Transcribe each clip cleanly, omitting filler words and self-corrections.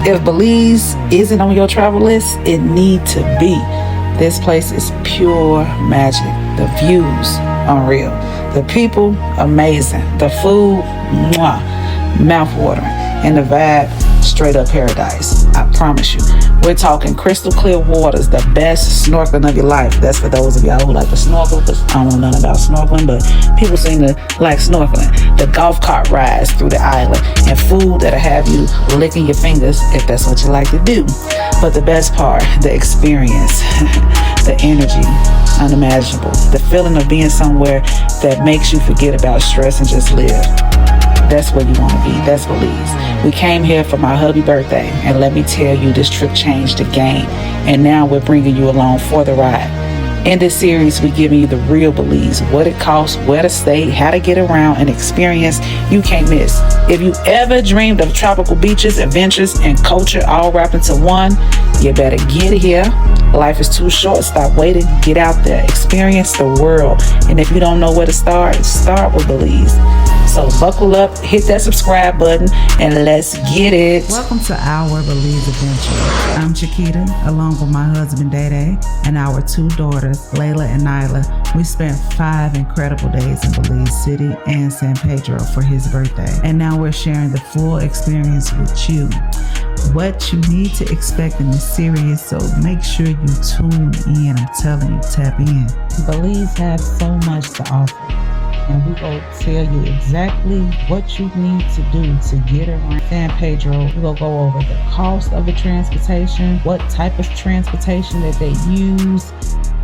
If Belize isn't on your travel list, it need to be. This place is pure magic. The views, unreal. The people, amazing. The food, mwah, mouth-watering. And the vibe, straight up paradise. I promise you. We're talking crystal clear waters, the best snorkeling of your life. That's for those of y'all who like to snorkel, because I don't know nothing about snorkeling, but people seem to like snorkeling. The golf cart rides through the island, and food that'll have you licking your fingers if that's what you like to do. But the best part, the experience, the energy, unimaginable. The feeling of being somewhere that makes you forget about stress and just live. That's where you want to be. That's Belize. We came here for my hubby's birthday, and let me tell you, this trip changed the game. And now we're bringing you along for the ride. In this series, we're giving you the real Belize, what it costs, where to stay, how to get around, and experience you can't miss. If you ever dreamed of tropical beaches, adventures, and culture all wrapped into one, you better get here. Life is too short. Stop waiting. Get out there. Experience the world. And if you don't know where to start with Belize. So buckle up, hit that subscribe button, and let's get it. Welcome to our Belize adventure. I'm Chiquita, along with my husband Dede and our two daughters, Layla and Nyla. We spent 5 incredible days in Belize City and San Pedro for his birthday. And now we're sharing the full experience with you. What you need to expect in this series, so make sure you tune in. I'm telling you, tap in. Belize has so much to offer. And we will tell you exactly what you need to do to get around San Pedro. We will go over the cost of the transportation, what type of transportation that they use.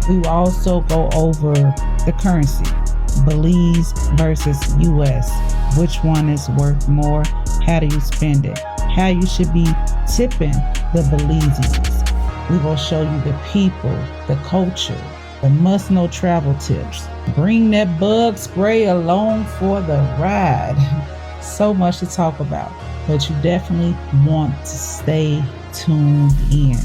We will also go over the currency, Belize versus US. Which one is worth more? How do you spend it? How you should be tipping the Belizeans. We will show you the people, the culture, the must-know travel tips. Bring that bug spray along for the ride. So much to talk about, but you definitely want to stay tuned in.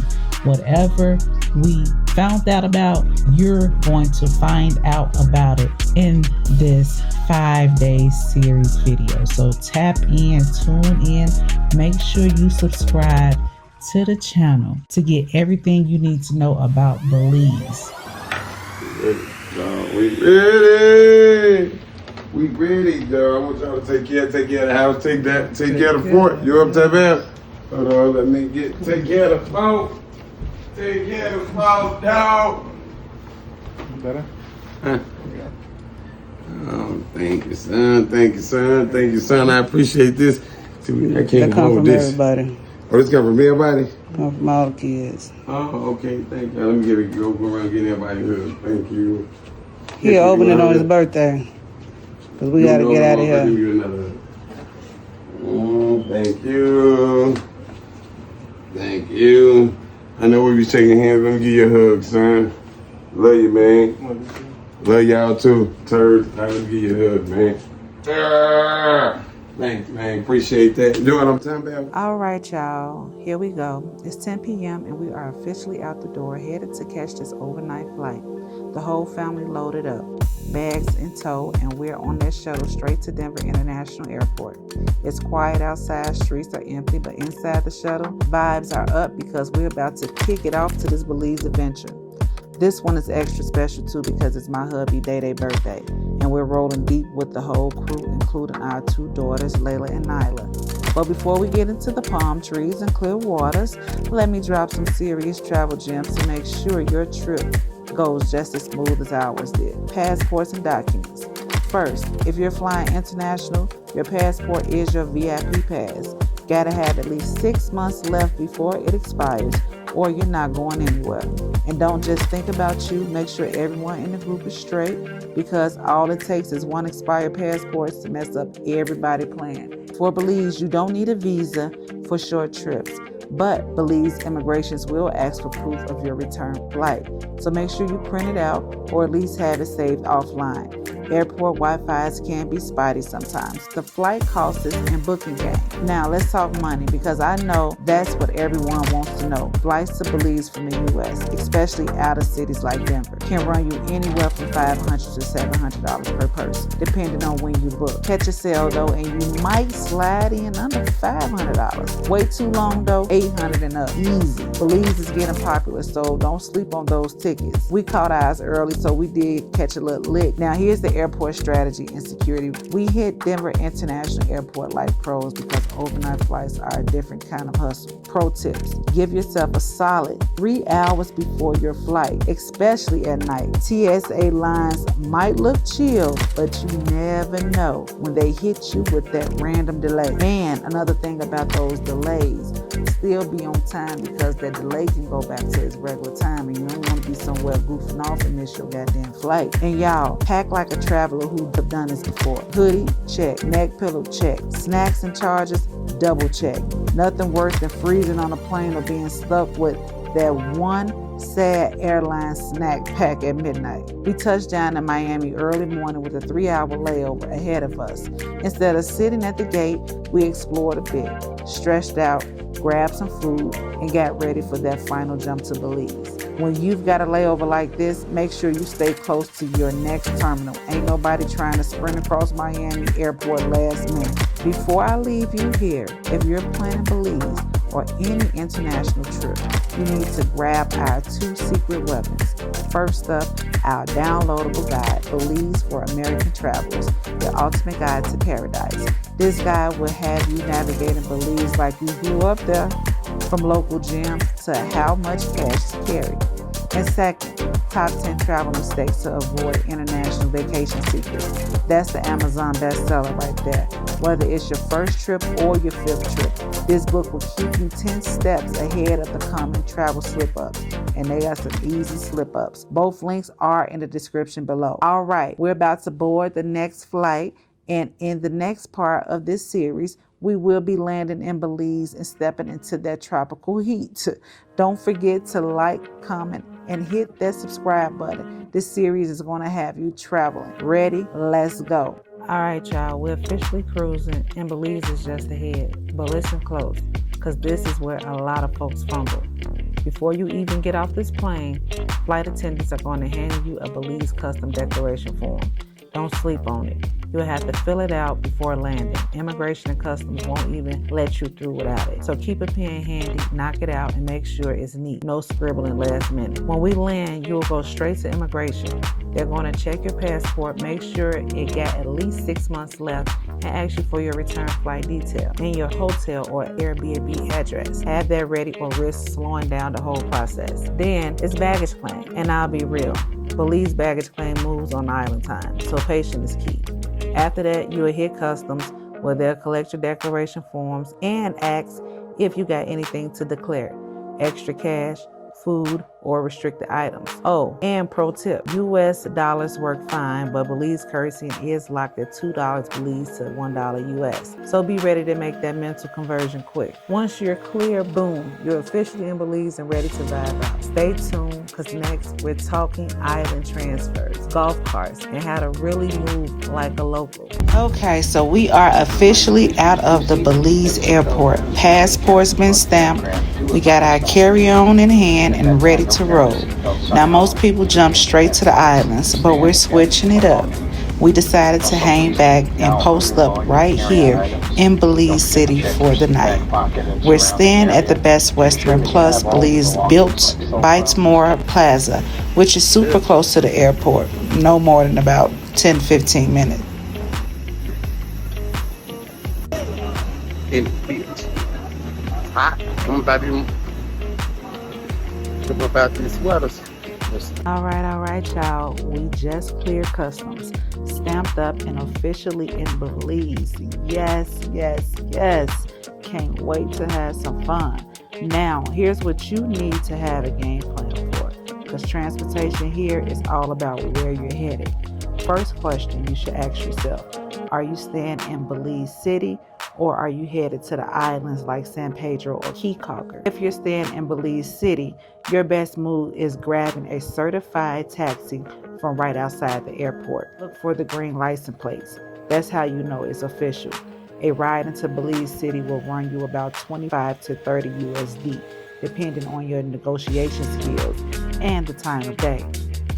Whatever we found out about, you're going to find out about it in this 5-day series video. So tap in, tune in, make sure you subscribe to the channel to get everything you need to know about Belize. We ready. We ready, though. I want y'all to take care of the house, take care of the fort. You up there, man? Hold on, let me take care of the boat. Take care of the boat, dog. Better? Huh? Yeah. Oh, thank you, son. Thank you, son. Thank you, son. I appreciate this. I can't come from this. Everybody. Oh, this come from everybody? Come from all the kids. Oh, okay. Thank you. Let me go around and get everybody here. Thank you. He opening on his birthday. Because we got to get out of here. Give you another. Thank you. Thank you. I know we be shaking hands. Let me give you a hug, son. Love you, man. Love y'all too. Turd. Let me give you a hug, man. Thanks, man. Appreciate that. You know what I'm talking about? All right, y'all. Here we go. It's 10 p.m. and we are officially out the door, headed to catch this overnight flight. The whole family loaded up, bags in tow, and we're on that shuttle straight to Denver International Airport. It's quiet outside, streets are empty, but inside the shuttle, vibes are up because we're about to kick it off to this Belize adventure. This one is extra special too because it's my hubby Day birthday, and we're rolling deep with the whole crew, including our two daughters, Layla and Nyla. But before we get into the palm trees and clear waters, let me drop some serious travel gems to make sure your trip goes just as smooth as ours did. Passports and documents. First, if you're flying international, your passport is your VIP pass. Gotta have at least 6 months left before it expires, or you're not going anywhere. And don't just think about you, make sure everyone in the group is straight, because all it takes is one expired passport to mess up everybody's plan. For Belize, you don't need a visa for short trips, but Belize immigrations will ask for proof of your return flight. So make sure you print it out or at least have it saved offline. Airport Wi-Fi's can be spotty sometimes. The flight costs us in booking game. Now let's talk money, because I know that's what everyone wants to know. Flights to Belize from the U.S., especially out of cities like Denver, can run you anywhere from $500 to $700 per person, depending on when you book. Catch a sale though, and you might slide in under $500. Wait too long though, $800 and up, easy. Belize is getting popular, so don't sleep on those tickets. We caught ours early, so we did catch a little lick. Now here's the airport strategy and security. We hit Denver International Airport like pros, because overnight flights are a different kind of hustle. Pro tips: give yourself a solid 3 hours before your flight, especially at night. TSA lines might look chill, but you never know when they hit you with that random delay. And another thing about those delays, still be on time, because that delay can go back to its regular time, and you don't want to be somewhere goofing off and miss your goddamn flight. And y'all, pack like a traveler who have done this before. Hoodie, check. Neck pillow, check. Snacks and charges, double check. Nothing worse than freezing on a plane or being stuck with that one sad airline snack pack at midnight. We touched down in Miami early morning with a 3-hour layover ahead of us. Instead of sitting at the gate, we explored a bit, stretched out, grabbed some food, and got ready for that final jump to Belize. When you've got a layover like this, make sure you stay close to your next terminal. Ain't nobody trying to sprint across Miami airport last minute. Before I leave you here, if you're planning Belize or any international trip, you need to grab our 2 secret weapons. First up, our downloadable guide, Belize for American Travelers, the ultimate guide to paradise. This guide will have you navigating Belize like you grew up there, from local gems to how much cash to carry. And second, top 10 travel mistakes to avoid international vacation secrets. That's the Amazon bestseller right there. Whether it's your first trip or your 5th trip, this book will keep you 10 steps ahead of the common travel slip-ups. And they are some easy slip-ups. Both links are in the description below. All right, we're about to board the next flight. And in the next part of this series, we will be landing in Belize and stepping into that tropical heat. Don't forget to like, comment, and hit that subscribe button. This series is going to have you traveling. Ready? Let's go. All right, y'all, we're officially cruising, and Belize is just ahead. But listen close, because this is where a lot of folks fumble. Before you even get off this plane, flight attendants are going to hand you a Belize custom declaration form. Don't sleep on it. You'll have to fill it out before landing. Immigration and Customs won't even let you through without it. So keep a pen handy, knock it out, and make sure it's neat. No scribbling last minute. When we land, you'll go straight to immigration. They're going to check your passport, make sure it got at least 6 months left, and ask you for your return flight detail and your hotel or Airbnb address. Have that ready or risk slowing down the whole process. Then it's baggage claim, and I'll be real. Belize baggage claim moves on island time, so patience is key. After that, you'll hit customs, where they'll collect your declaration forms and ask if you got anything to declare, extra cash, food, or restricted items. Oh, and pro tip, US dollars work fine, but Belize currency is locked at $2 Belize to $1 US. So be ready to make that mental conversion quick. Once you're clear, boom, you're officially in Belize and ready to vibe out. Stay tuned, because next we're talking island transfers, golf carts, and how to really move like a local. Okay, so we are officially out of the Belize airport. Passport's been stamped. We got our carry-on in hand and ready to roll. Now, most people jump straight to the islands, but we're switching it up. We decided to hang back and post up right here in Belize City for the night. We're staying at the Best Western Plus Belize Biltmore Plaza, which is super close to the airport, no more than about 10-15 minutes. All right, y'all. We just cleared customs, stamped up, and officially in Belize. Yes. Can't wait to have some fun. Now, here's what you need to have a game plan for, because transportation here is all about where you're headed. First question you should ask yourself: Are you staying in Belize City, or are you headed to the islands like San Pedro or Key Cocker? If you're staying in Belize City, your best move is grabbing a certified taxi from right outside the airport. Look for the green license plates. That's how you know it's official. A ride into Belize City will run you about 25 to 30 USD, depending on your negotiation skills and the time of day.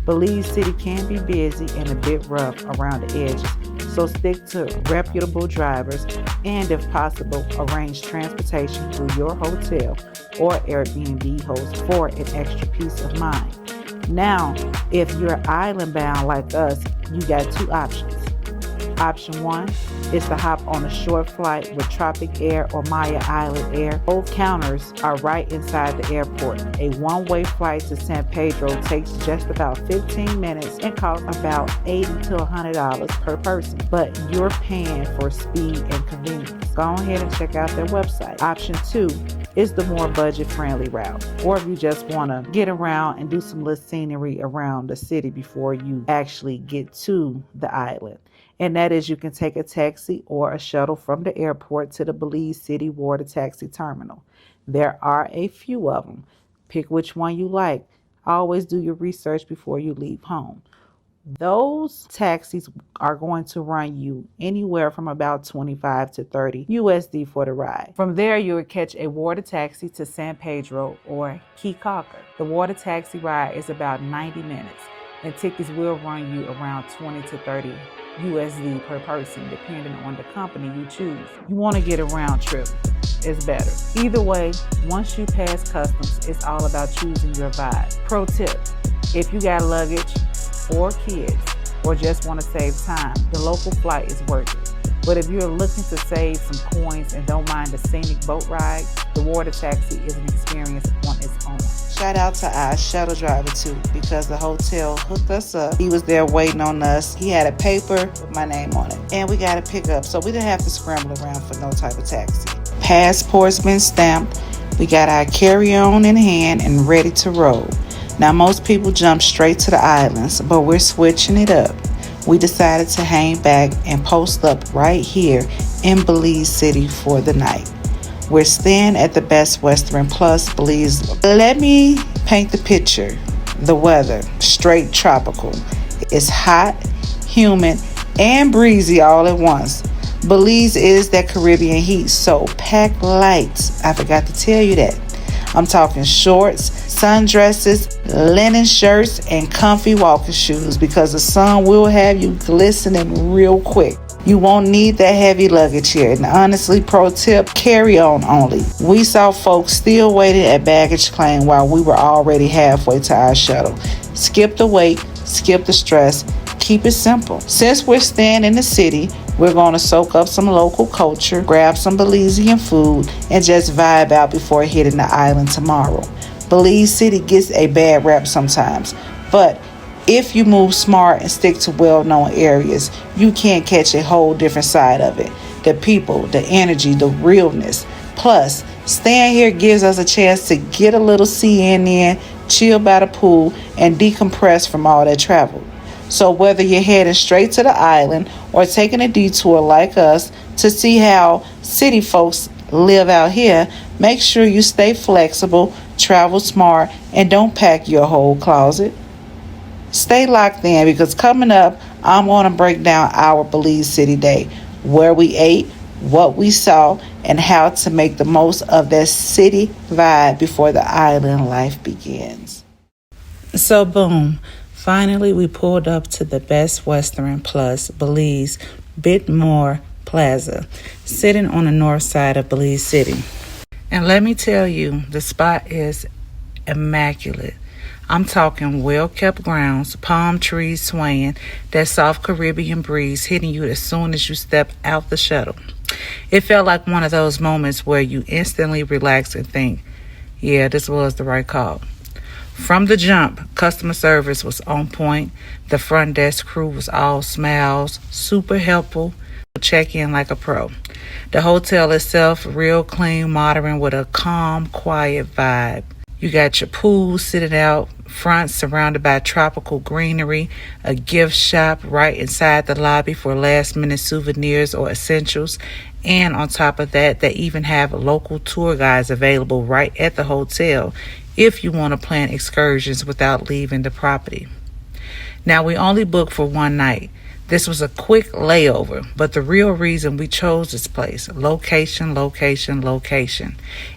Belize City can be busy and a bit rough around the edges, so stick to reputable drivers and, if possible, arrange transportation through your hotel or Airbnb host for an extra peace of mind. Now, if you're island bound like us, you got two options. Option 1 is to hop on a short flight with Tropic Air or Maya Island Air. Both counters are right inside the airport. A one-way flight to San Pedro takes just about 15 minutes and costs about $80 to $100 per person, but you're paying for speed and convenience. Go ahead and check out their website. Option 2 is the more budget-friendly route, or if you just want to get around and do some little scenery around the city before you actually get to the island. And that is, you can take a taxi or a shuttle from the airport to the Belize City Water Taxi Terminal. There are a few of them. Pick which one you like. Always do your research before you leave home. Those taxis are going to run you anywhere from about 25 to 30 USD for the ride. From there, you will catch a water taxi to San Pedro or Key Cocker. The water taxi ride is about 90 minutes, and tickets will run you around 20 to 30 USD per person, depending on the company you choose. You want to get a round trip, it's better. Either way, once you pass customs, it's all about choosing your vibe. Pro tip, if you got luggage or kids, or just want to save time, the local flight is worth it. But if you're looking to save some coins and don't mind the scenic boat ride, the water taxi is an experience on its own. Shout out to our shuttle driver too, because the hotel hooked us up. He was there waiting on us. He had a paper with my name on it, and we got to pick up, so we didn't have to scramble around for no type of taxi. Passport's been stamped. We got our carry-on in hand and ready to roll. Now, most people jump straight to the islands, but we're switching it up. We decided to hang back and post up right here in Belize City for the night. We're staying at the Best Western Plus Belize. Let me paint the picture. The weather, straight tropical. It's hot, humid, and breezy all at once. Belize is that Caribbean heat, so pack lights. I forgot to tell you that. I'm talking shorts, sundresses, linen shirts, and comfy walking shoes, because the sun will have you glistening real quick. You won't need that heavy luggage here. And honestly, pro tip, carry on only. We saw folks still waiting at baggage claim while we were already halfway to our shuttle. Skip the wait, skip the stress, keep it simple. Since we're staying in the city, we're going to soak up some local culture, grab some Belizean food, and just vibe out before hitting the island tomorrow. Belize City gets a bad rap sometimes, but if you move smart and stick to well-known areas, you can catch a whole different side of it. The people, the energy, the realness. Plus, staying here gives us a chance to get a little CNN, chill by the pool, and decompress from all that travel. So whether you're heading straight to the island or taking a detour like us to see how city folks live out here, make sure you stay flexible, travel smart, and don't pack your whole closet. Stay locked in, because coming up, I'm going to break down our Belize City day, where we ate, what we saw, and how to make the most of that city vibe before the island life begins. So boom, finally we pulled up to the Best Western Plus Belize Biltmore Plaza, sitting on the north side of Belize City. And let me tell you, the spot is immaculate. I'm talking well-kept grounds, palm trees swaying, that soft Caribbean breeze hitting you as soon as you step out the shuttle. It felt like one of those moments where you instantly relax and think, yeah, this was the right call. From the jump, customer service was on point. The front desk crew was all smiles, super helpful, check in like a pro. The hotel itself, real clean, modern, with a calm, quiet vibe. You got your pool sitting out front surrounded by tropical greenery, a gift shop right inside the lobby for last minute souvenirs or essentials. And on top of that, they even have local tour guides available right at the hotel if you want to plan excursions without leaving the property. Now, we only booked for one night. This was a quick layover, but the real reason we chose this place, location.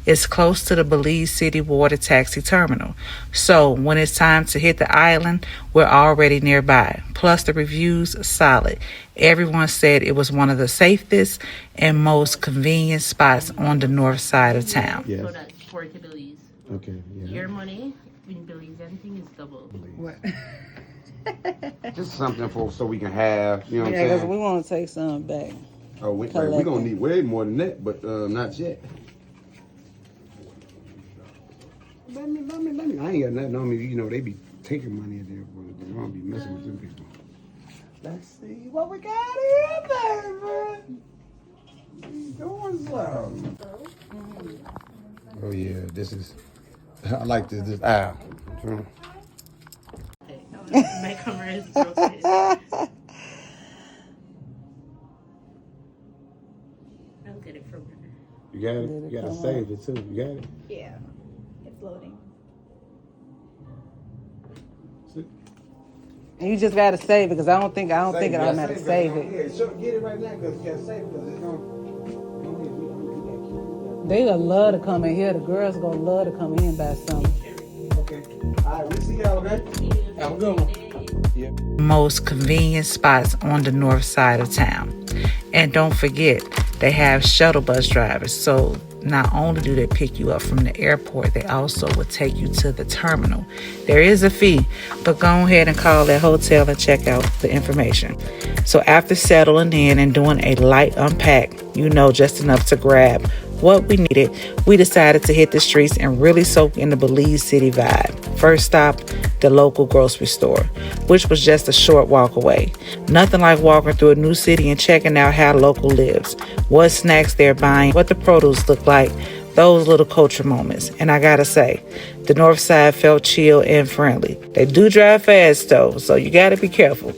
It's close to the Belize City water taxi terminal. So when it's time to hit the island, we're already nearby. Plus the reviews, solid. Everyone said it was one of the safest and most convenient spots on the north side of town. Yes. So that's 40 Belize. Okay. Yeah. Your money in Belize, anything is double. What? Just something so we can have, you know what Yeah, I'm because saying? we want to take some back. Oh, we're collect gonna it. need way more than that, but not yet. Let me. I ain't got nothing on me. You know, they be taking money at the airport. They won't be messing with them people. Let's see what we got here, baby. We doing something. Oh yeah, this is. I like this aisle. My camera is broken. I'll get it from her. You got it. You gotta save it too. You got it. Yeah, it's loading. And you just got to save it because I don't think it automatically save it. Yeah, sure, get it right now because you gotta save it because it's gonna. They gonna love to come in here. The girls gonna love to come in and buy something. Okay. All right, we see y'all, okay? Have a good one. Yeah. Most convenient spots on the north side of town. And don't forget, they have shuttle bus drivers. So not only do they pick you up from the airport, they also will take you to the terminal. There is a fee, but go ahead and call that hotel and check out the information. So after settling in and doing a light unpack, just enough to grab what we needed, we decided to hit the streets and really soak in the Belize City vibe. First stop, the local grocery store, which was just a short walk away. Nothing like walking through a new city and checking out how local lives, what snacks they're buying, what the produce look like, those little culture moments. And I gotta say, the north side felt chill and friendly. They do drive fast though, so you gotta be careful.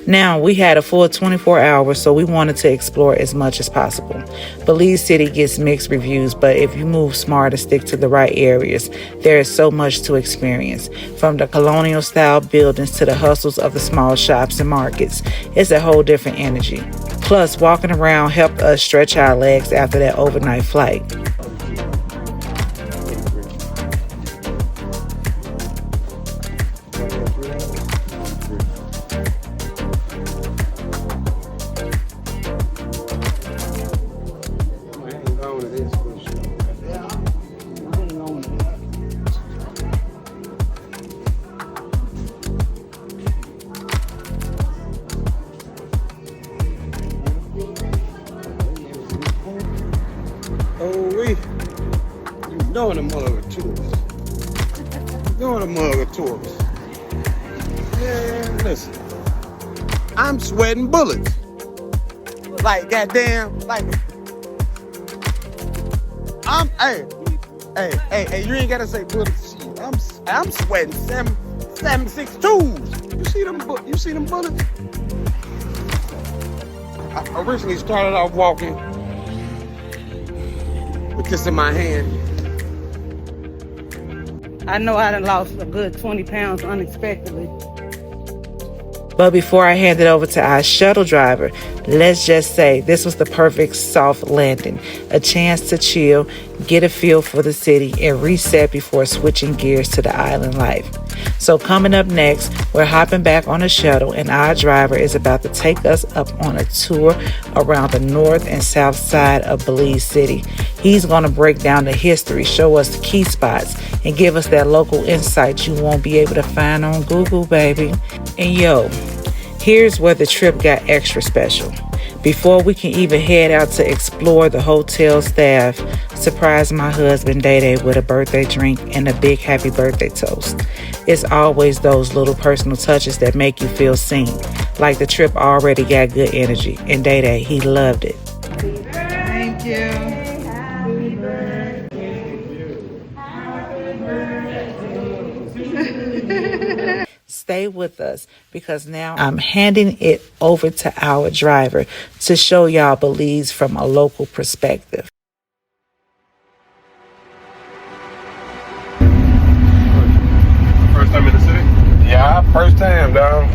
Now, we had a full 24 hours, so we wanted to explore as much as possible. Belize City gets mixed reviews, but if you move smart and stick to the right areas, there is so much to experience. From the colonial style buildings to the hustles of the small shops and markets, it's a whole different energy. Plus, walking around helped us stretch our legs after that overnight flight. Doing a mug of tourists. Doing a mug of tourists. Yeah, listen. I'm sweating bullets. Like goddamn, like hey, you ain't gotta say bullets. Shit. I'm sweating 7.62s. You see them bullets? I originally started off walking with this in my hand. I know I done lost a good 20 pounds unexpectedly. But before I hand it over to our shuttle driver, let's just say this was the perfect soft landing. A chance to chill, get a feel for the city, and reset before switching gears to the island life. So coming up next, we're hopping back on a shuttle and our driver is about to take us up on a tour around the north and south side of Belize City. He's going to break down the history, show us the key spots, and give us that local insight you won't be able to find on Google, baby. And yo, here's where the trip got extra special. Before we can even head out to explore, the hotel staff surprised my husband Day with a birthday drink and a big happy birthday toast. It's always those little personal touches that make you feel seen. Like the trip already got good energy, and Day, he loved it. Thank you. Happy birthday. Happy birthday. stay with us because now I'm handing it over to our driver to show y'all Belize from a local perspective. First time in the city? Yeah, first time, dog.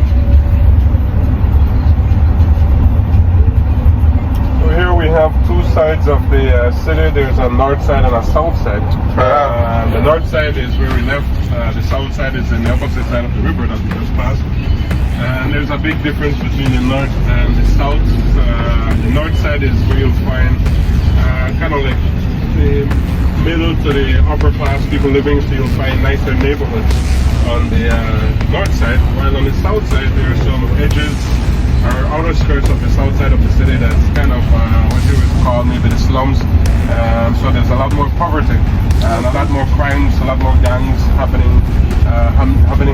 So here we have two sides of the city. There's a north side and a south side. The north side is where we left. The south side is in the opposite side of the river that we just passed. And there's a big difference between the north and the south. The north side is where you'll find kind of like the middle to the upper class people living, so you'll find nicer neighborhoods on the north side, while on the south side there are some edges or outer skirts of the south side of the city that's kind of what you would call maybe the slums. So there's a lot more poverty and a lot more crimes, a lot more gangs happening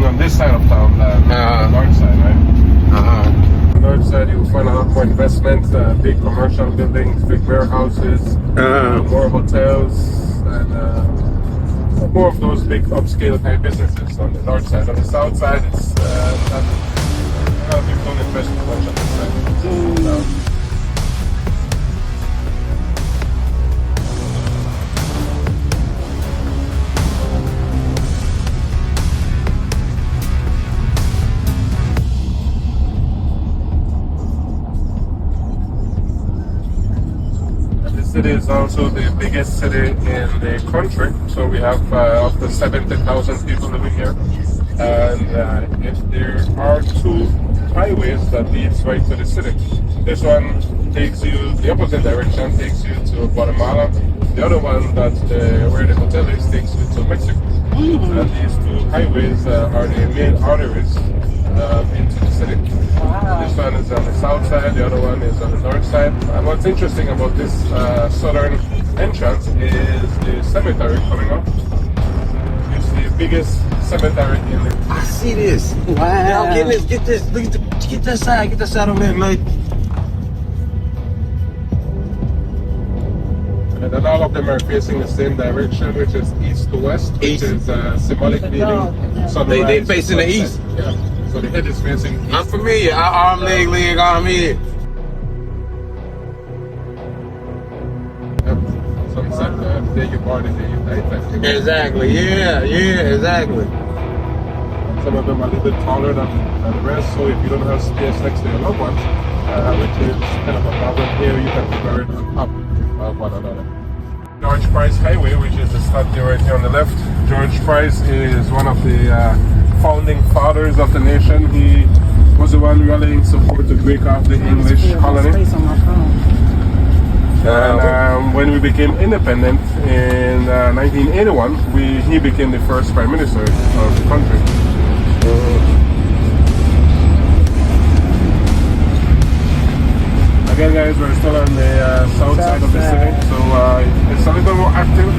on this side of town than the north side, right? On the north side you'll find a lot more investment, big commercial buildings, big warehouses, more hotels, and more of those big upscale type businesses on the north side. On the south side, it's people don't invest too much on this side. It is also the biggest city in the country, so we have up to 70,000 people living here, and if there are two highways that leads right to the city. This one takes you the opposite direction, takes you to Guatemala. The other one, where the hotel is, takes you to Mexico. And these two highways are the main arteries into the city. This one is on the south side, the other one is on the north side. And what's interesting about this southern entrance is the cemetery coming up. It's the biggest cemetery in the... I see this. Wow. Yo, get this. Look at get that side over there, like. And then all of them are facing the same direction, which is east to west, which is symbolic meaning sunrise. They facing the east. Yeah. So the head is facing east. I'm familiar. Arm, leg, arm, head. Sunset, the day you born, the day you die. Exactly. Yeah, exactly. Some of them are a little bit taller than the rest, so if you don't have space next to your loved ones, which is kind of a problem here, you can be buried on top of one another. George Price Highway, which is the statue right here on the left. George Price is one of the founding fathers of the nation. He was the one rallying support to break off the English colony. And when we became independent in 1981, he became the first prime minister of the country. Again, guys, we're still on the south side of the city, so it's a little more active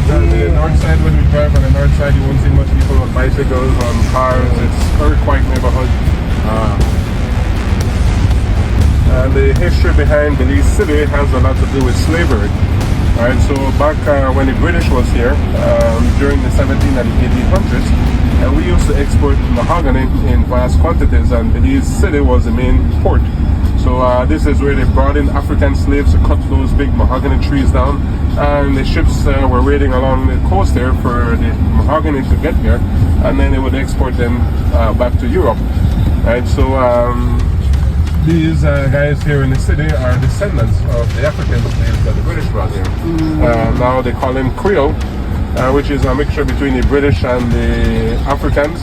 than the north side. When we drive on the north side, you won't see much people on bicycles, on cars. It's a very quiet neighborhood. And the history behind Belize City has a lot to do with slavery. Alright, so back when the British was here, during the 1700s and 1800s, and we used to export mahogany in vast quantities, and Belize City was the main port. So this is where they brought in African slaves to cut those big mahogany trees down, and the ships were waiting along the coast there for the mahogany to get here, and then they would export them back to Europe. Right, so these guys here in the city are descendants of the African slaves that the British brought here. Now they call them Creole, which is a mixture between the British and the Africans.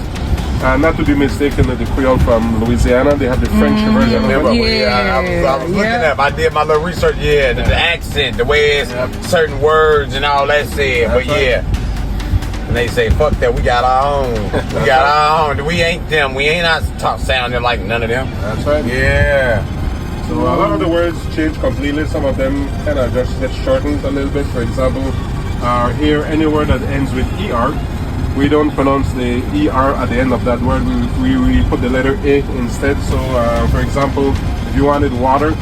Not to be mistaken with the Creole from Louisiana. They have the French version. I was looking up. I did my little research. Yeah, the accent, the way it's certain words and all that said. But yeah, and they say, "Fuck that. We got our own. We got our own. We ain't them. We ain't not talk sounding like none of them." That's right. Yeah. So a lot of the words change completely. Some of them kind of just get shortened a little bit. For example, here any word that ends with er. We don't pronounce the ER at the end of that word. We put the letter A instead. So, for example, if you wanted water,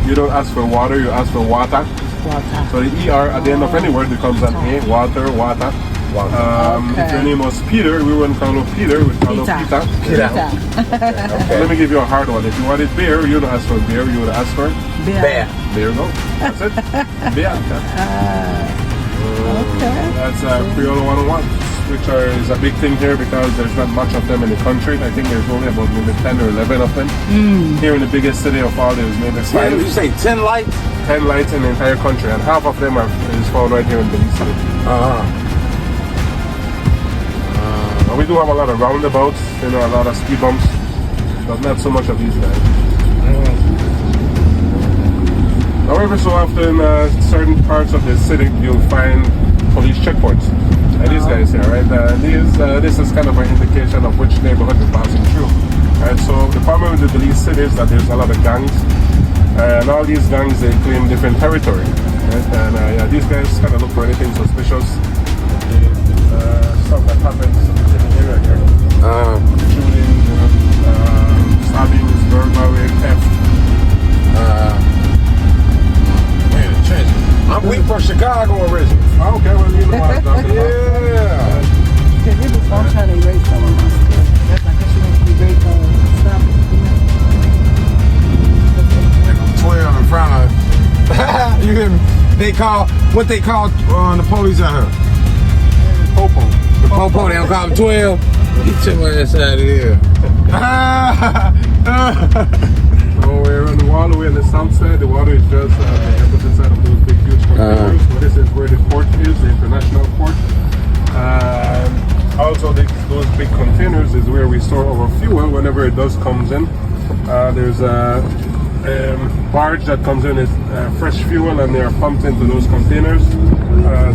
you don't ask for water, you ask for water. So the ER at the end of any word becomes an A, water, water. If your name was Peter, we wouldn't call him Peter, we'd call him Peter. Okay. Let me give you a hard one. If you wanted bear, you would ask for bear, you would ask for Bear. There you go. That's it. Bear. Okay. That's Creole 101, which is a big thing here because there's not much of them in the country. I think there's only about maybe 10 or 11 of them. Here in the biggest city of all, there's maybe 5. Did you say 10 lights? 10 lights in the entire country, and half of them is found right here in Belize City. And we do have a lot of roundabouts, you know, a lot of speed bumps, but not so much of these guys. However, so often, certain parts of the city, you'll find police checkpoints. And these guys here, right? This is kind of an indication of which neighborhood you're passing through. Right? So the problem with the Belize City is that there's a lot of gangs. And all these gangs, they claim different territory. Right? And these guys kind of look for anything suspicious. Stuff that happens in the area here. Shooting, stabbings, burglary, theft. We from Chicago originally. Okay, well, you know what I'm talking about. Yeah. Because they was going trying to erase some of my stuff. That's like she wants to erase stuff. 12 in front of you hear me? They call, what they call the police out here? Popo. The Popo, they don't call them 12. Get your ass out of here. So we're on the water, we're on the south side. The water is just the opposite side of those big, huge containers. So this is where the port is, the international port. Also, those big containers is where we store our fuel whenever it does comes in. There's a barge that comes in with fresh fuel, and they are pumped into those containers.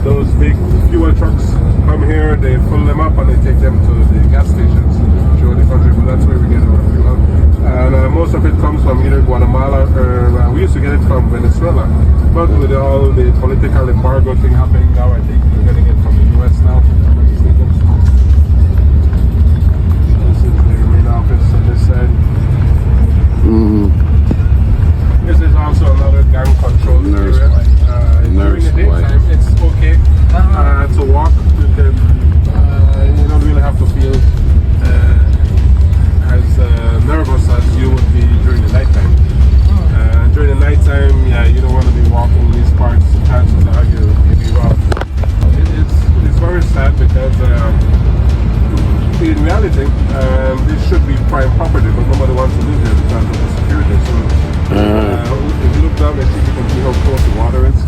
Those big fuel trucks come here, they fill them up, and they take them to the gas stations throughout the country. But that's where we get our fuel. And most of it comes from either Guatemala or we used to get it from Venezuela. But with all the political embargo thing happening now, I think we're getting it from the US now. This is the main office on this side. This is also another gang control area. During the daytime, it's okay to walk. You can, you don't really have to feel as nervous as you would be during the nighttime. During the nighttime, yeah, you don't want to be walking these parts. Chances are you'll be robbed. It's very sad because in reality, this should be prime property, but nobody wants to live here because of the security. So if you look down, I think you can see how close the water is.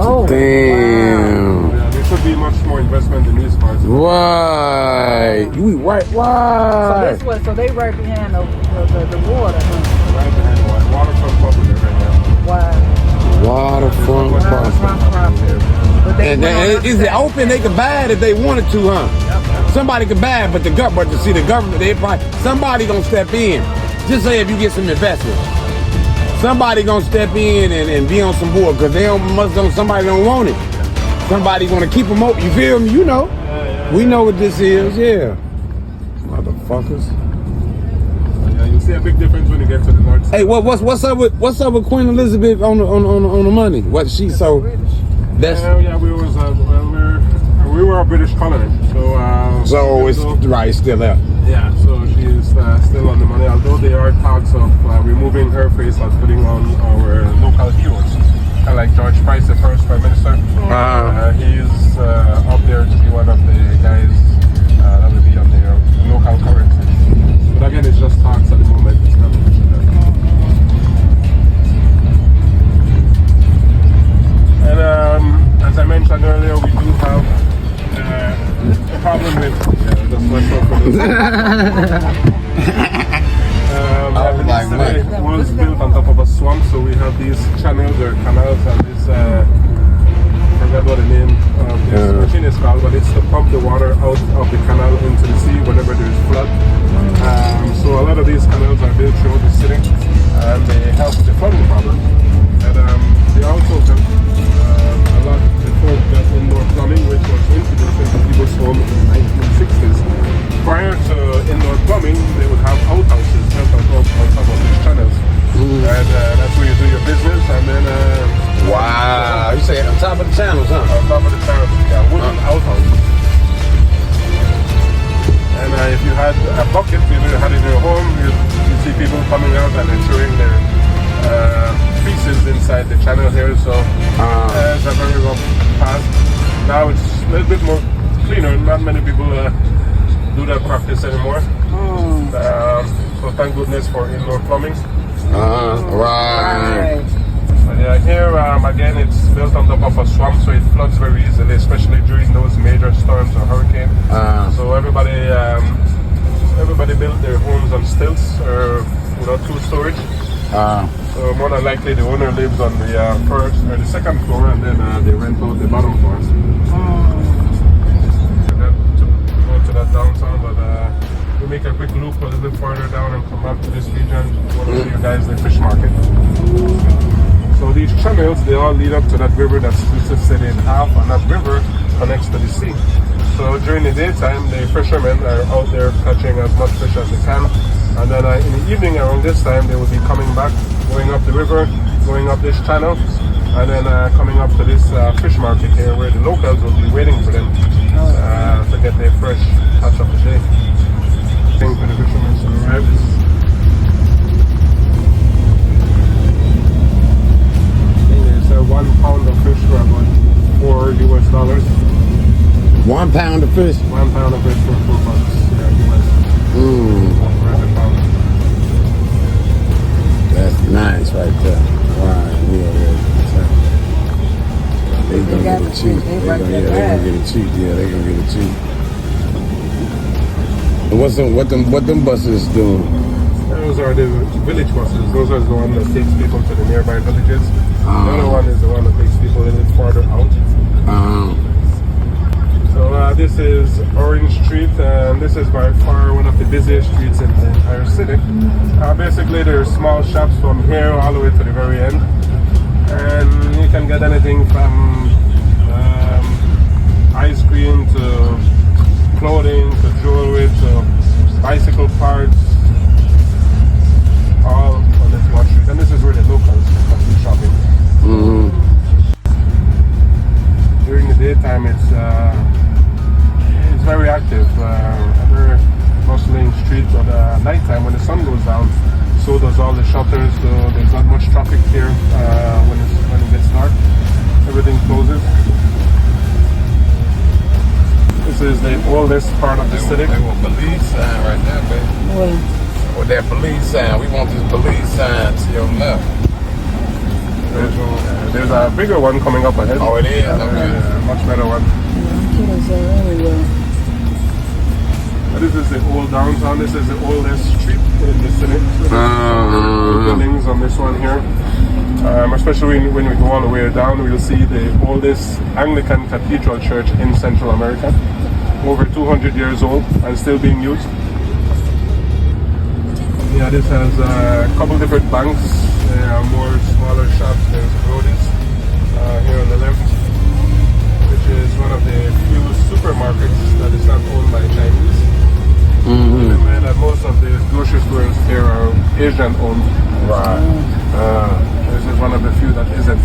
Oh, damn. Yeah, there should be much more investment in these parts. Why? You right? Why? So this was, so they right behind the water. Right behind the water. Waterfront property right now. Wow. Waterfront property. And is it open? They can buy it if they wanted to, huh? Somebody can buy it, but the government, they probably, somebody gonna step in. Just say if you get some investment. Somebody gonna step in and be on some board because somebody don't want it. Somebody gonna keep them open. You feel me? You know. We know what this is. Yeah. Motherfuckers. Yeah, you see a big difference when you get to the north side. Hey, what's up with Queen Elizabeth on the money? What she so? That's yeah. We were a British colony, so it's right still there. Yeah, so she's still on the money, although there are talks of removing her face and putting on our local heroes. Kind of like George Price, the first Prime Minister. He's up there to be one of the guys that will be on their local currency. But again, it's just talks at the moment, it's not official yet. And as I mentioned earlier, we do have a problem with it was built on top of a swamp, so we have these channels or canals, and this I forgot what the name of this machine is called, but it's to pump the water out of the canal into the sea whenever there's flood. So a lot of these canals are built throughout the city, and they help with the flooding problem. And they also help a lot before we got indoor plumbing, which was introduced into people's home in the 1960s. Prior to indoor plumbing, they would have outhouses built on top of these channels. And that's where you do your business, and then... wow, you say on top of the channels, huh? On top of the channels, yeah, wooden outhouses. inside the channel here, so it's a very rough path. Now it's a little bit more cleaner. Not many people do that practice anymore. So thank goodness for indoor plumbing. Right. But yeah, here again it's built on top of a swamp, so it floods very easily, especially during those major storms or hurricanes. So everybody built their homes on stilts or two storage. So more than likely the owner lives on the first or the second floor, and then they rent out the bottom floors. Go to that downtown, but we make a quick loop a little bit further down and come back to this region. One of you guys, the fish market. So these channels, they all lead up to that river that splits the city in half, and that river connects to the sea. So during the daytime, the fishermen are out there catching as much fish as they can. And then in the evening around this time, they will be coming back, going up the river, going up this channel, and then coming up to this fish market here where the locals will be waiting for them to get their fresh catch of the day. Thing for the fishermen to arrive. It's 1 pound of fish for about $4 US. 1 pound of fish. 1 pound of fish for $4 US. That's nice right there. Right, They gonna get it cheap. They gonna get it cheap. Yeah, they gonna get it cheap. And what them buses doing? Those are the village buses. Those are the one that takes people to the nearby villages. The other one is the one that takes people a little farther out. So this is Orange Street, and this is by far one of the busiest streets in the entire city. Basically, there are small shops from here all the way to the very end, and you can get anything from ice cream to clothing to jewelry to bicycle parts, all on this one street. And this is where the locals come to shopping. During the daytime, it's very active, very bustling street, but at nighttime when the sun goes down, so does all the shutters. So there's not much traffic here when it gets dark. Everything closes. This is the oldest part of the city. They want Belize sign right now, baby. With that Belize sign, we want this Belize sign to your left. There's a bigger one coming up ahead. Oh, it is? Okay. A much better one. This is the old downtown. This is the oldest street in the city. Buildings on this one here. Especially when we go all the way down, we'll see the oldest Anglican cathedral church in Central America. Over 200 years old and still being used. Yeah, this has a couple different banks. There are more smaller shops. There's Brody's here on the left, which is one of the few supermarkets that is not owned by Chinese. And most of the grocery stores here are Asian owned. Right. This is one of the few that isn't.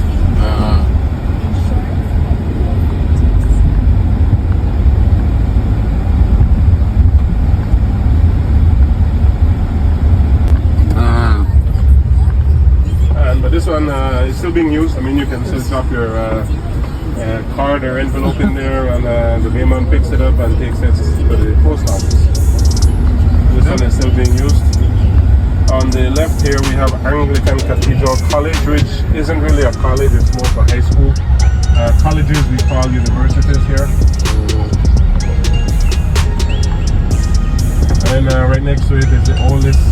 But this one is still being used. I mean, you can still drop your card or envelope in there, and the mailman picks it up and takes it to the post office. This one is still being used. On the left here we have Anglican Cathedral College, which isn't really a college, it's more of a high school. Colleges we call universities here. And right next to it is the oldest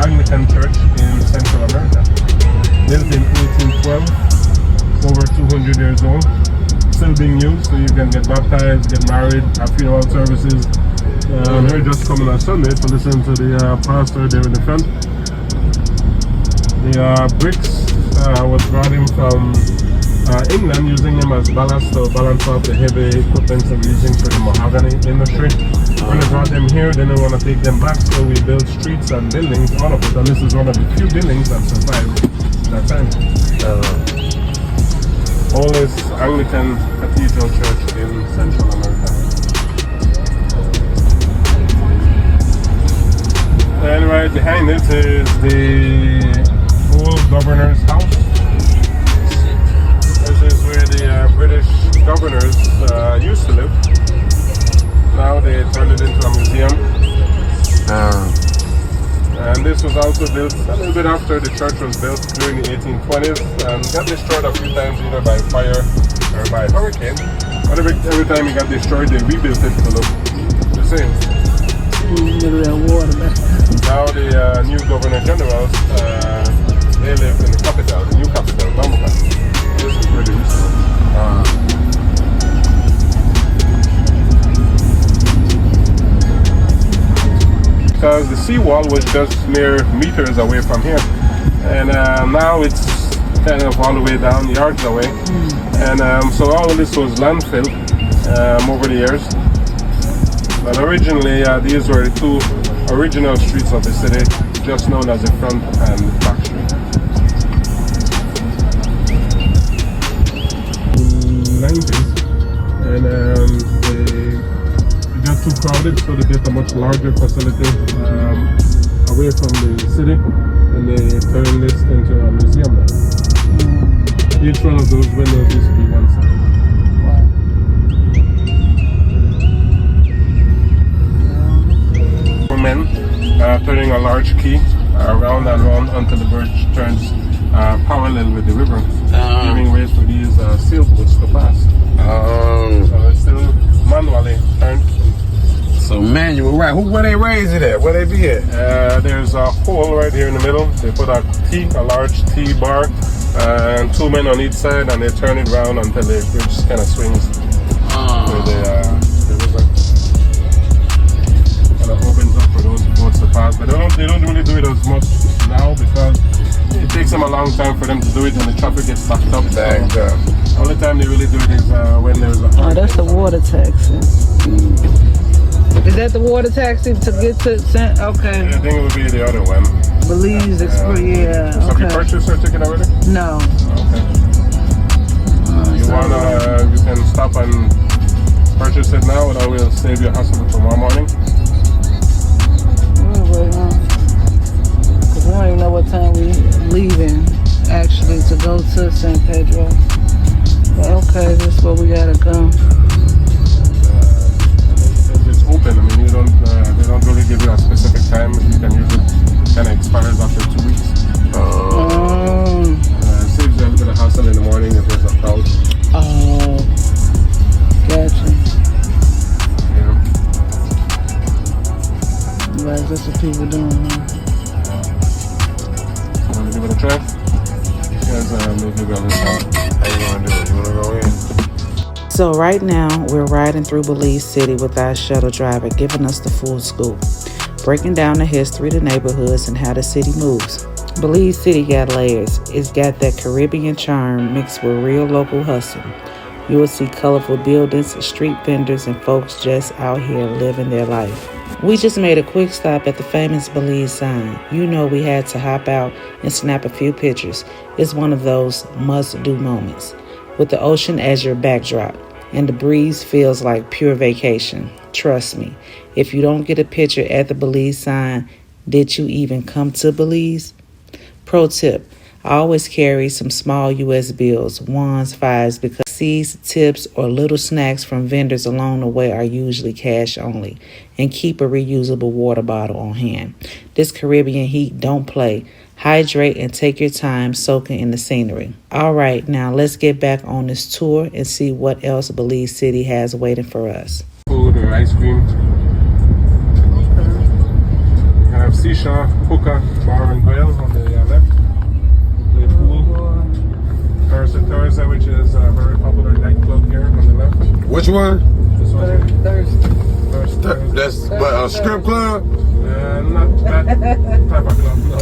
Anglican church in Central America. Built in 1812, over 200 years old. Still being used, so you can get baptized, get married, have funeral services. We're just coming on Sunday to listen to the pastor there in the front. The bricks was brought in from England, using them as ballast to balance out the heavy equipment that we're using for the mahogany industry. When they brought them here, then they want to take them back, so we built streets and buildings, all of it. And this is one of the few buildings that survived that time. Oldest Anglican Cathedral Church in Central America. And right behind it is the old governor's house. governors used to live. Now they turned it into a museum. And this was also built a little bit after the church was built during the 1820s and got destroyed a few times either by fire or by hurricane. But every time it got destroyed, they rebuilt it to look the same. Now the new governor generals, they live in the capital, the new capital, Bambuka. This is really useful. Because the seawall was just mere meters away from here, and now it's kind of all the way down, yards away, and so all of this was landfill over the years. But originally, these were the two original streets of the city, just known as the front and back street. 90s, and they got too crowded, so they built a much larger facility away from the city, and they turned this into a museum now. Each one of those windows used to be one side. Men turning a large key round and round until the bridge turns parallel with the river, giving way for these sailboats to pass. So it's still manually turned. So manual, right? Where they raise it at? Where they be at? There's a hole right here in the middle. They put a large T bar, and two men on each side, and they turn it round until the bridge kind of swings with the river. Kind of opens up for those boats to pass, but they don't really do it as much now because it takes them a long time for them to do it, and the traffic gets backed up. The only time they really do it is when there's a hurricane. Oh, that's the water taxi. Is that the water taxi to get to San? Okay. Yeah, I think it would be the other one. Belize Express. Yeah. So have you purchased your ticket already? No. Okay. You can stop and purchase it now, and I will save you a hassle for tomorrow morning. Because we don't even know what time we leaving actually to go to San Pedro. But okay, this is where we gotta go. It's open. I mean, they don't really give you a specific time. You can use it. Kind of expires after 2 weeks. Saves you a little bit of hassle in the morning if there's a crowd. Oh, gotcha. Yeah. Right, that's what people doing, huh? Want to give it a try? Yes, maybe go this out. How you gonna do it? You wanna go in? So right now, we're riding through Belize City with our shuttle driver giving us the full scoop, breaking down the history, the neighborhoods, and how the city moves. Belize City got layers. It's got that Caribbean charm mixed with real local hustle. You will see colorful buildings, street vendors, and folks just out here living their life. We just made a quick stop at the famous Belize sign. You know we had to hop out and snap a few pictures. It's one of those must-do moments. With the ocean as your backdrop, and the breeze feels like pure vacation. Trust me, if you don't get a picture at the Belize sign, did you even come to Belize? Pro tip, I always carry some small US bills, 1s, 5s, because seeds, tips, or little snacks from vendors along the way are usually cash only. And keep a reusable water bottle on hand. This Caribbean heat don't play. Hydrate and take your time soaking in the scenery. All right, now let's get back on this tour and see what else Belize City has waiting for us. Food or ice cream. You have Seashore, Hookah, Bar and Grill on the left. Play pool. Thursday, which is a very popular nightclub here on the left. Which one? This one. Thursday. That's what, a strip club? Not that type of club, no.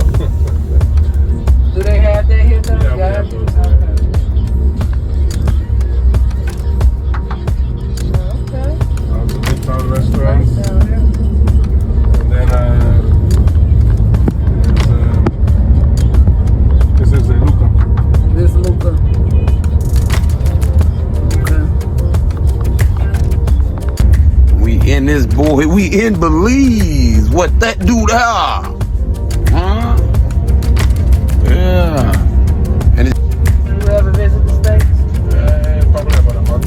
Do they have that here though? Yeah, we have those, yeah. Okay. Also Midtown restaurants. And then this is the Luca. This Luca. Okay. We in this boy. We in Belize. What that do there? Huh? Yeah. And it's You ever visit the States? Probably about a month.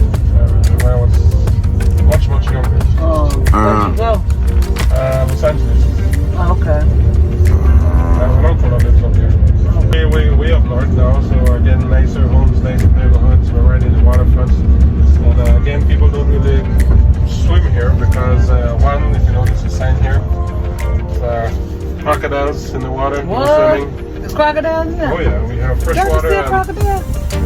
because one, if you notice the sign here, it's crocodiles in the water. What? Swimming. There's crocodiles in there? Oh yeah, we have fresh Y'all water. see a crocodile?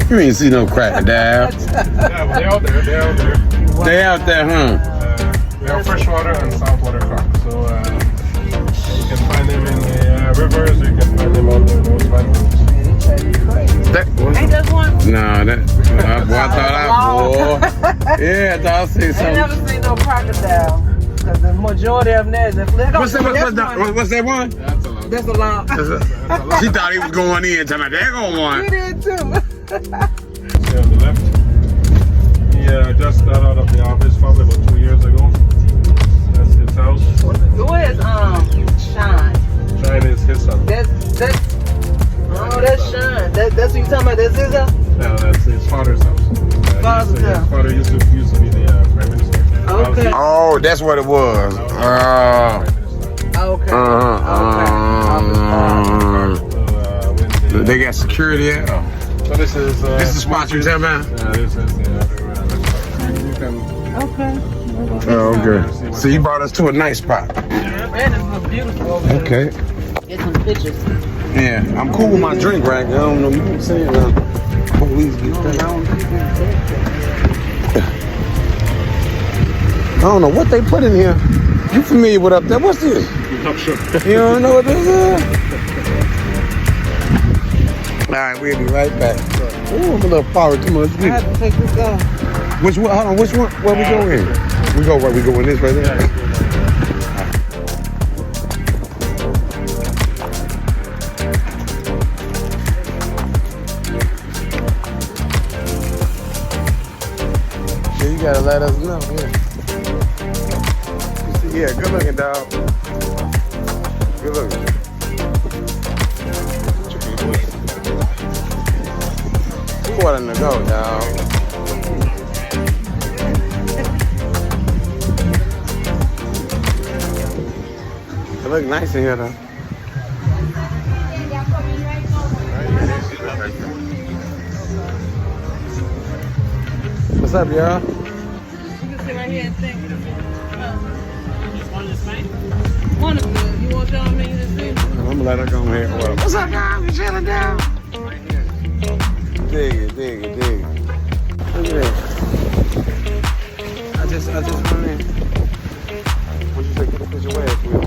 You ain't see no crocodile. Yeah, well, they're out there. They're out there. They out there, huh? We have fresh water and saltwater croc. So you can find them in the rivers. You can find them out there in those mangroves. Ain't that one? No, that. Boy, I thought I. Boy. Yeah, I thought I seen I ain't something. never seen no crocodile. Because the majority of them there is What's that one? That's a law. She thought he was going in. Talking about, there go We one. did too. See on the left. He just got out of the office probably about 2 years ago. That's his house. Who is Sean? Shine is his son. That's Sean. That's what you talking about. That's his house? Yeah, that's his father's house. Father's house. His father used to be the prime minister. Okay. Oh, that's what it was. Okay. They got security at? So this is This is spot you talking about? Yeah, this is you can Okay. Oh, okay. So you brought us to a nice spot. Man, it looks beautiful over there. Okay. Get some pictures. Yeah, I'm cool with my drink right now. I don't know, you know what I'm saying? Police get I don't know what they put in here. You familiar with up there? What's this? not sure. You don't know what this is? Alright, we'll be right back. Ooh, I'm a little forward. Come on, let's I get have to take this off. Which one? Hold on, which one? Where we go in? We go right, we go in this right there. Yeah, you gotta let us know, yeah. Yeah, good looking, dog. Good looking. You want to go, dog. It look nice in here, though. What's up, y'all? You can sit right here and think. One of them. You want y'all me to see? I'm gonna let her go here. What's up, y'all? You chilling down? Dig it, dig it, dig it. Look at that. I just run in. What you say? Get a picture where it's with.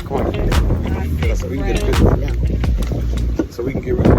Come on. So we can get a picture right now. So we can get rid of it.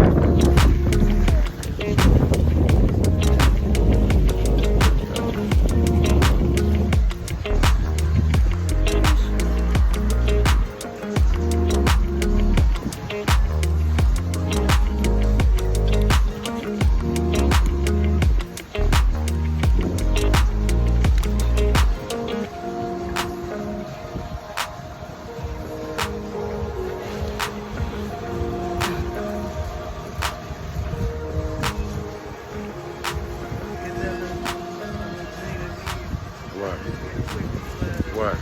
What?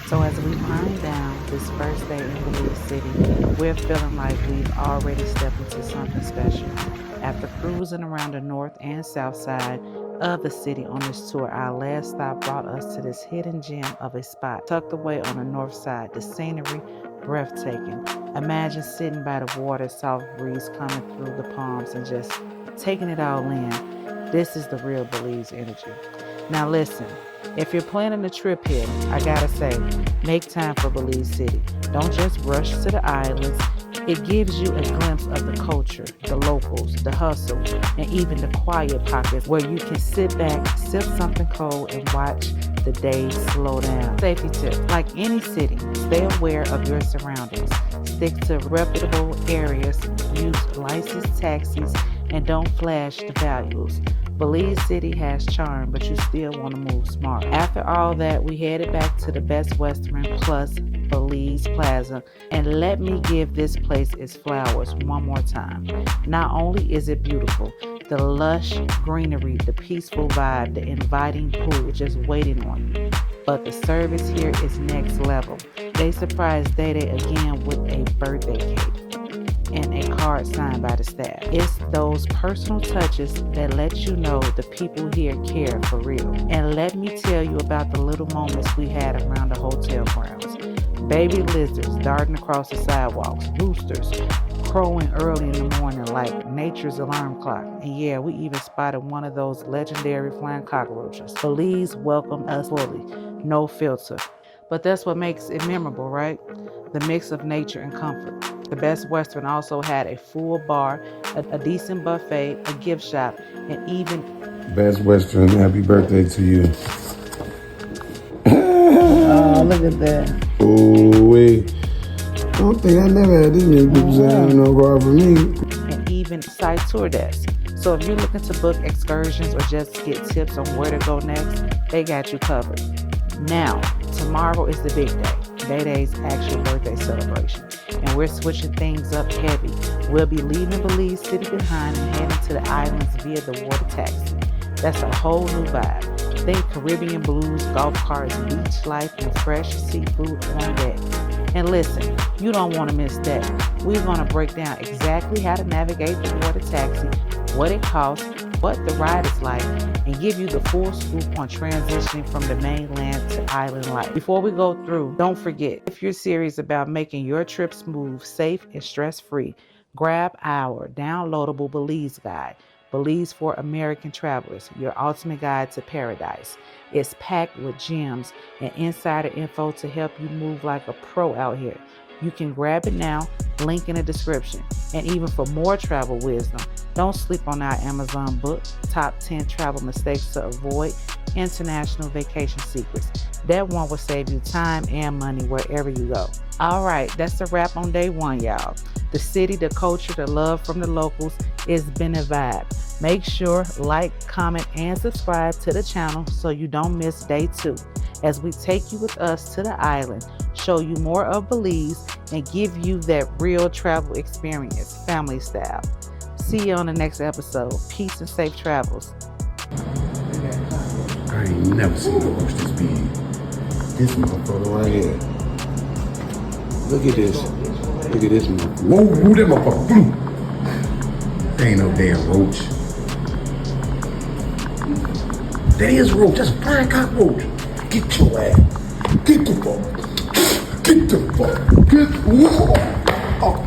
So as we wind down this first day in Belize City, we're feeling like we've already stepped into something special. After cruising around the north and south side of the city on this tour, our last stop brought us to this hidden gem of a spot tucked away on the north side. The scenery, breathtaking. Imagine sitting by the water, soft breeze coming through the palms and just taking it all in. This is the real Belize energy. Now listen, if you're planning a trip here, I gotta say, make time for Belize City. Don't just rush to the islands. It gives you a glimpse of the culture, the locals, the hustle, and even the quiet pockets where you can sit back, sip something cold, and watch the day slow down. Safety tip, like any city, stay aware of your surroundings. Stick to reputable areas, use licensed taxis, and don't flash the values. Belize City has charm, but you still want to move smart. After all that, we headed back to the Best Western plus Belize Plaza, and let me give this place its flowers one more time. Not only is it beautiful, the lush greenery, the peaceful vibe, the inviting pool just waiting on you, but the service here is next level. They surprised Day Day again with a birthday cake and a card signed by the staff. It's those personal touches that let you know the people here care for real. And let me tell you about the little moments we had around the hotel grounds. Baby lizards darting across the sidewalks, roosters crowing early in the morning like nature's alarm clock. And yeah, we even spotted one of those legendary flying cockroaches. Belize welcomed us fully, no filter. But that's what makes it memorable, right? The mix of nature and comfort. The Best Western also had a full bar, a decent buffet, a gift shop, and even... Best Western, happy birthday to you. Oh, look at that. Oh, wait. I don't think I never had this many people saying no card for me. And even side tour desks. So if you're looking to book excursions or just get tips on where to go next, they got you covered. Now, tomorrow is the big day. Day Day's actual birthday celebration. And we're switching things up heavy. We'll be leaving Belize City behind and heading to the islands via the water taxi. That's a whole new vibe. Think Caribbean blues, golf carts, beach life, and fresh seafood on deck. And listen, you don't want to miss that. We're going to break down exactly how to navigate the water taxi, what it costs, what the ride is like, and give you the full scoop on transitioning from the mainland to island life. Before we go through, don't forget, if you're serious about making your trip smooth, safe, and stress-free, grab our downloadable Belize guide, Belize for American Travelers, your ultimate guide to paradise. It's packed with gems and insider info to help you move like a pro out here. You can grab it now, link in the description. And even for more travel wisdom, don't sleep on our Amazon book, Top 10 Travel Mistakes to Avoid, International Vacation Secrets. That one will save you time and money wherever you go. All right, that's a wrap on day one, y'all. The city, the culture, the love from the locals, it's been a vibe. Make sure, like, comment, and subscribe to the channel so you don't miss day two as we take you with us to the island, show you more of Belize, and give you that real travel experience, family style. See you on the next episode. Peace and safe travels. I ain't never seen a roach this big. This motherfucker right here. Look at this. Look at this motherfucker. Whoa, that motherfucker flew. There ain't no damn roach. That is a roach. That's a flying cockroach. Get your ass. Get the fuck. Get the fuck. Get. Whoa. Oh.